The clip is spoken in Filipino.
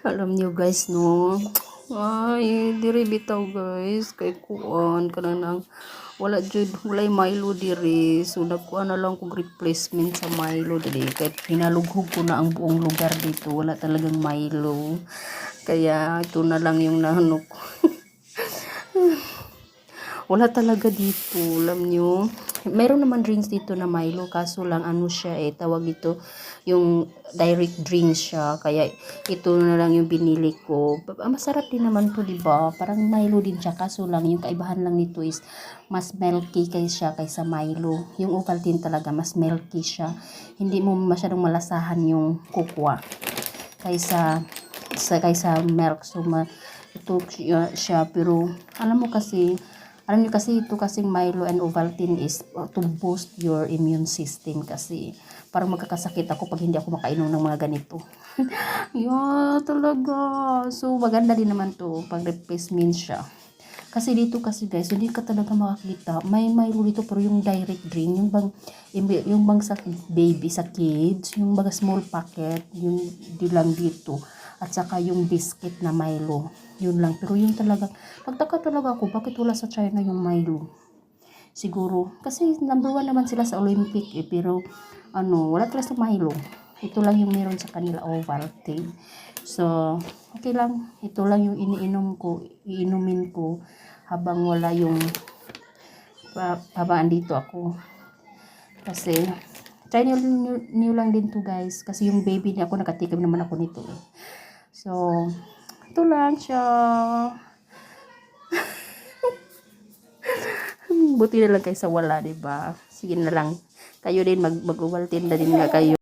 Alam niyo guys, no? Ay, diri bitaw guys. Kay kuan ka na nang wala jud walay Milo diri. So nagkuha na lang kog replacement sa Milo diri. Kay pinalughog ko na ang buong lugar dito. Wala talagang Milo. Kaya ito na lang yung nahanok ko. Wala talaga dito, alam nyo. Meron naman drinks dito na Milo, kaso lang ano siya tawag ito, yung direct drinks siya. Kaya ito na lang yung binili ko. Masarap din naman to, diba? Parang Milo din siya, kaso lang yung kaibahan lang nito is mas milky kaysa Milo. Yung Ovaltine talaga, mas milky siya. Hindi mo masyadong malasahan yung cocoa kaysa milk. So, ito siya, pero alam niyo kasi ito kasing Milo and Ovaltine is to boost your immune system kasi parang magkakasakit ako pag hindi ako makainom ng mga ganito. Yeah, talaga. So, maganda din naman to pag replacement siya. Kasi dito kasi guys, hindi ka talaga makakita. May Milo dito pero yung direct drink, yung bang sa baby, sa kids, yung bang small packet, yung di lang dito. At saka yung biscuit na Milo. Yun lang. Pero yun talaga, nagtaka talaga ako, bakit wala sa China yung Milo? Siguro, kasi number 1 naman sila sa Olympic pero wala talaga sa Milo. Ito lang yung meron sa kanila, Ovaltine. So, okay lang. Ito lang yung iinumin ko habang wala yung habang andito ako. Kasi, try nyo lang din to guys. Kasi yung baby niya ako, nakatikim naman ako nito. So, ito lang siya. Buti na lang kaysa wala, diba? Sige na lang. Kayo din, mag-Ovaltine na din nga kayo.